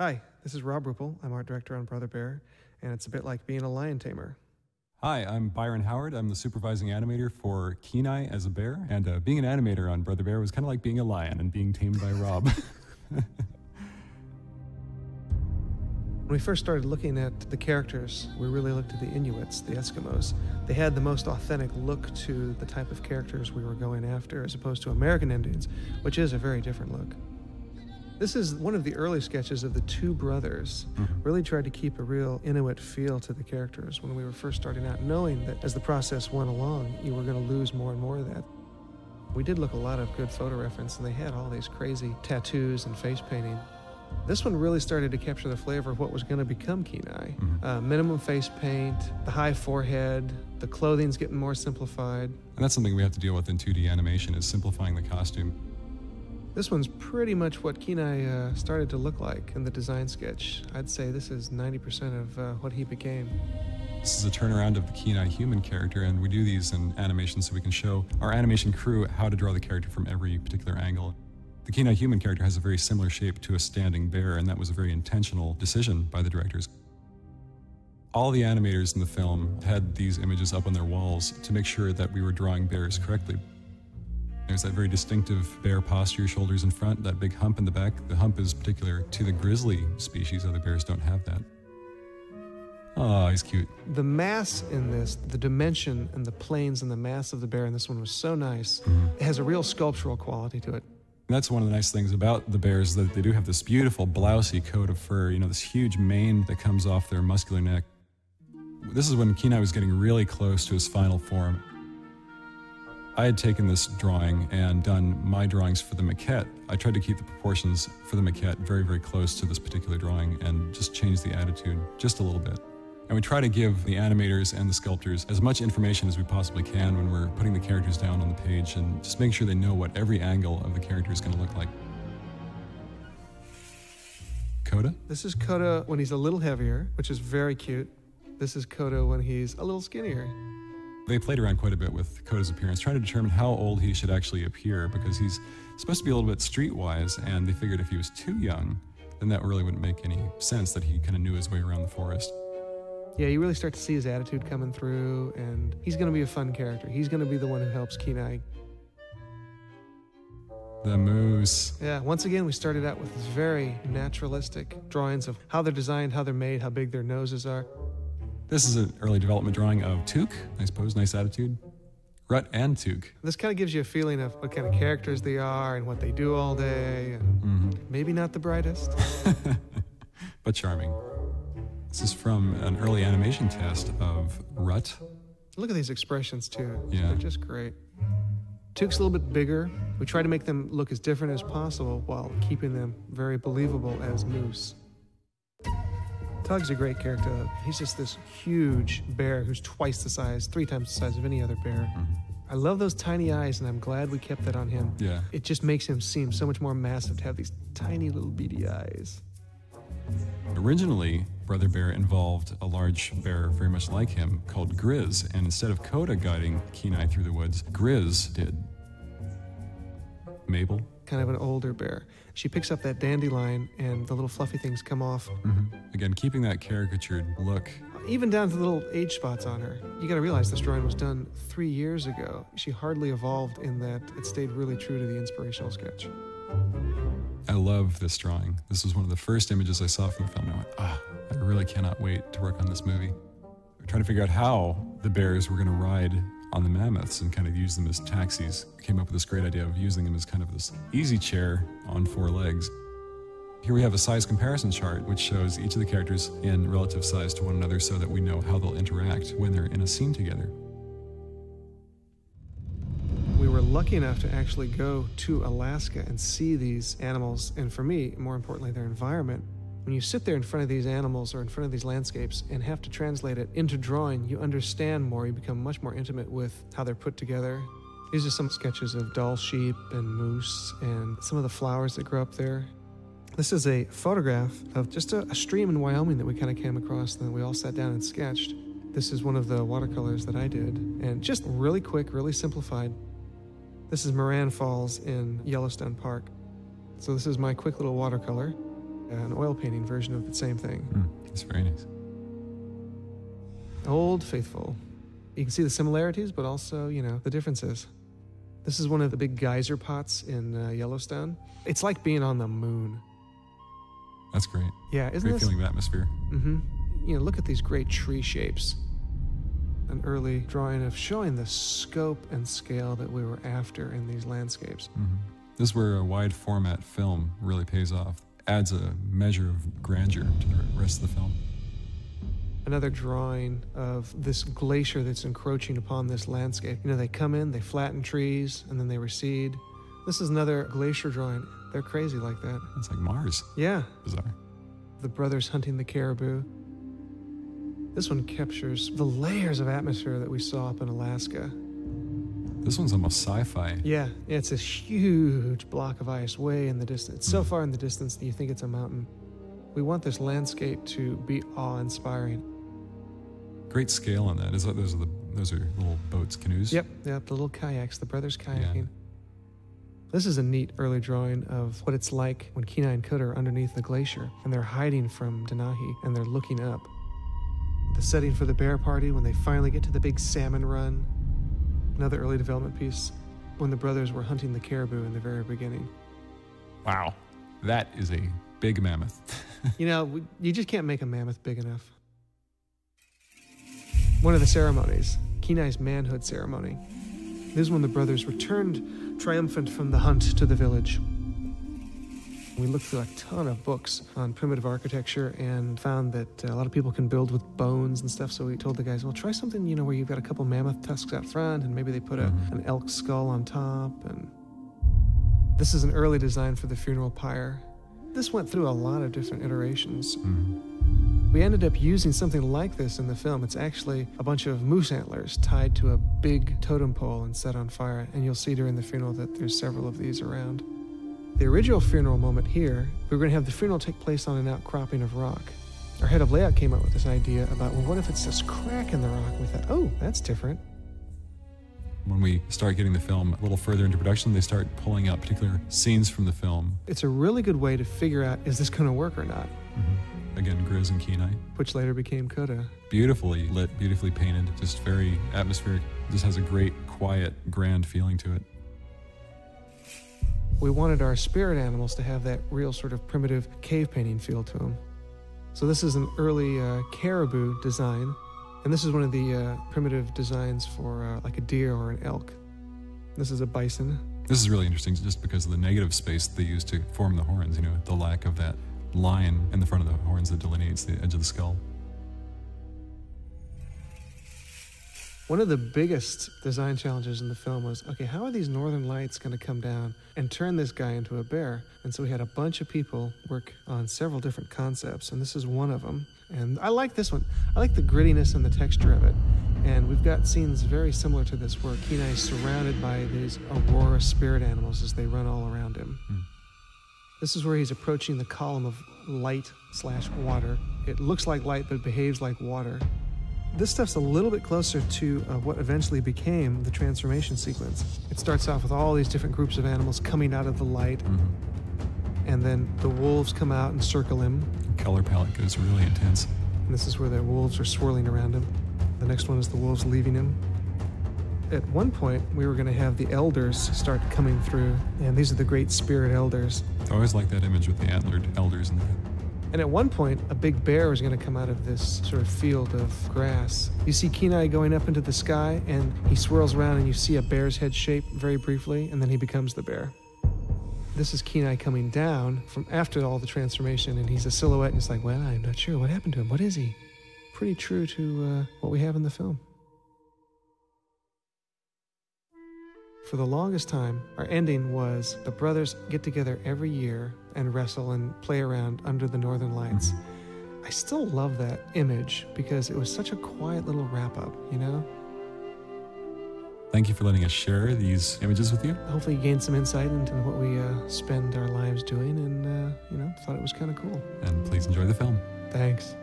Hi, this is Rob Ruppel. I'm art director on Brother Bear, and it's a bit like being a lion tamer. Hi, I'm Byron Howard. I'm the supervising animator for Kenai as a bear, and being an animator on Brother Bear was kind of like being a lion and being tamed by Rob. When we first started looking at the characters, we really looked at the Inuits, the Eskimos. They had the most authentic look to the type of characters we were going after, as opposed to American Indians, which is a very different look. This is one of the early sketches of the two brothers. Really tried to keep a real Inuit feel to the characters when we were first starting out, knowing that as the process went along, you were going to lose more and more of that. We did look a lot of good photo reference, and they had all these crazy tattoos and face painting. This one really started to capture the flavor of what was going to become Kenai. Minimum face paint, the high forehead, the clothing's getting more simplified. And that's something we have to deal with in 2D animation, is simplifying the costume. This one's pretty much what Kenai started to look like in the design sketch. I'd say this is 90% of what he became. This is a turnaround of the Kenai human character, and we do these in animation so we can show our animation crew how to draw the character from every particular angle. The Kenai human character has a very similar shape to a standing bear, and that was a very intentional decision by the directors. All the animators in the film had these images up on their walls to make sure that we were drawing bears correctly. There's that very distinctive bear posture, shoulders in front, that big hump in the back. The hump is particular to the grizzly species. Other bears don't have that. Oh, he's cute. The mass in this, the dimension and the planes and the mass of the bear in this one was so nice. It has a real sculptural quality to it. That's one of the nice things about the bears, that they do have this beautiful blousy coat of fur, this huge mane that comes off their muscular neck. This is when Kenai was getting really close to his final form. I had taken this drawing and done my drawings for the maquette. I tried to keep the proportions for the maquette very, very close to this particular drawing and just change the attitude just a little bit. And we try to give the animators and the sculptors as much information as we possibly can when we're putting the characters down on the page, and just make sure they know what every angle of the character is going to look like. Coda? This is Coda when he's a little heavier, which is very cute. This is Coda when he's a little skinnier. They played around quite a bit with Coda's appearance, trying to determine how old he should actually appear, because he's supposed to be a little bit streetwise, and they figured if he was too young, then that really wouldn't make any sense, that he kind of knew his way around the forest. Yeah, you really start to see his attitude coming through, and he's going to be a fun character. He's going to be the one who helps Kenai. The moose. Yeah, once again, we started out with these very naturalistic drawings of how they're designed, how they're made, how big their noses are. This is an early development drawing of Took, I suppose, nice attitude. Rut and Took. This kind of gives you a feeling of what kind of characters they are and what they do all day, and maybe not the brightest. But charming. This is from an early animation test of Rut. Look at these expressions, too. Yeah. They're just great. Took's a little bit bigger. We try to make them look as different as possible while keeping them very believable as moose. Tug's a great character. He's just this huge bear who's twice the size, 3 times the size of any other bear. I love those tiny eyes, and I'm glad we kept that on him. Yeah. It just makes him seem so much more massive to have these tiny little beady eyes. Originally, Brother Bear involved a large bear very much like him called Grizz, and instead of Coda guiding Kenai through the woods, Grizz did. Mabel? Kind of an older bear. She picks up that dandelion, and the little fluffy things come off. Again, keeping that caricatured look. Even down to the little age spots on her. You gotta realize this drawing was done 3 years ago. She hardly evolved in that it stayed really true to the inspirational sketch. I love this drawing. This was one of the first images I saw from the film, and I went, I really cannot wait to work on this movie. We're trying to figure out how the bears were going to ride on the mammoths and kind of use them as taxis. We came up with this great idea of using them as kind of this easy chair on 4 legs. Here we have a size comparison chart which shows each of the characters in relative size to one another so that we know how they'll interact when they're in a scene together. We were lucky enough to actually go to Alaska and see these animals, and for me, more importantly, their environment. When you sit there in front of these animals or in front of these landscapes and have to translate it into drawing, you understand more, you become much more intimate with how they're put together. These are some sketches of Dall sheep and moose and some of the flowers that grow up there. This is a photograph of just a stream in Wyoming that we kind of came across, and then we all sat down and sketched. This is one of the watercolors that I did, and just really quick, really simplified. This is Moran Falls in Yellowstone Park. So this is my quick little watercolor. an oil painting version of the same thing. It's very nice. Old Faithful. You can see the similarities, but also, you know, the differences. This is one of the big geyser pots in Yellowstone. It's like being on the moon. That's great. Yeah, isn't Great this? feeling of atmosphere. You know, look at these great tree shapes. An early drawing of showing the scope and scale that we were after in these landscapes. This is where a wide format film really pays off. Adds a measure of grandeur to the rest of the film. Another drawing of this glacier that's encroaching upon this landscape. You know, they come in, they flatten trees, and then they recede. This is another glacier drawing. They're crazy like that. It's like Mars. Yeah. Bizarre. The brothers hunting the caribou. This one captures the layers of atmosphere that we saw up in Alaska. This one's almost sci-fi. Yeah, it's a huge block of ice way in the distance. It's so far in the distance that you think it's a mountain. We want this landscape to be awe-inspiring. Great scale on that. Those are little boats, canoes. Yep, the little kayaks, the brothers kayaking. Yeah. This is a neat early drawing of what it's like when Kenai and Coda are underneath the glacier and they're hiding from Denahi and they're looking up. The setting for the bear party when they finally get to the big salmon run. Another early development piece when the brothers were hunting the caribou in the very beginning. Wow, that is a big mammoth. You know, you just can't make a mammoth big enough. One of the ceremonies, Kenai's manhood ceremony. This is when the brothers returned triumphant from the hunt to the village. We looked through a ton of books on primitive architecture and found that a lot of people can build with bones and stuff. So we told the guys, well, try something, you know, where you've got a couple mammoth tusks out front and maybe they put an elk skull on top. And this is an early design for the funeral pyre. This went through a lot of different iterations. We ended up using something like this in the film. It's actually a bunch of moose antlers tied to a big totem pole and set on fire. And you'll see during the funeral that there's several of these around. The original funeral moment here, we were going to have the funeral take place on an outcropping of rock. Our head of layout came up with this idea about, well, what if it's this crack in the rock? We thought, oh, that's different. When we start getting the film a little further into production, they start pulling out particular scenes from the film. It's a really good way to figure out, is this going to work or not? Again, Grizz and Kenai. Which later became Coda. Beautifully lit, beautifully painted, just very atmospheric. Just has a great, quiet, grand feeling to it. We wanted our spirit animals to have that real sort of primitive cave painting feel to them. So this is an early caribou design, and this is one of the primitive designs for like a deer or an elk. This is a bison. This is really interesting just because of the negative space they use to form the horns, you know, the lack of that line in the front of the horns that delineates the edge of the skull. One of the biggest design challenges in the film was, okay, how are these northern lights going to come down and turn this guy into a bear? And so we had a bunch of people work on several different concepts, and this is one of them. And I like this one. I like the grittiness and the texture of it. And we've got scenes very similar to this where Kenai is surrounded by these aurora spirit animals as they run all around him. This is where he's approaching the column of light/water. It looks like light, but it behaves like water. This stuff's a little bit closer to what eventually became the transformation sequence. It starts off with all these different groups of animals coming out of the light, and then the wolves come out and circle him. The color palette goes really intense. And this is where the wolves are swirling around him. The next one is the wolves leaving him. At one point, we were going to have the elders start coming through, and these are the great spirit elders. I always like that image with the antlered elders in there. And at one point, a big bear is going to come out of this sort of field of grass. You see Kenai going up into the sky, and he swirls around, and you see a bear's head shape very briefly, and then he becomes the bear. This is Kenai coming down from after all the transformation, and he's a silhouette, and it's like, well, I'm not sure. What happened to him? What is he? Pretty true to what we have in the film. For the longest time, our ending was the brothers get together every year and wrestle and play around under the northern lights. I still love that image because it was such a quiet little wrap-up, you know? Thank you for letting us share these images with you. Hopefully you gained some insight into what we spend our lives doing and, thought it was kind of cool. And please enjoy the film. Thanks.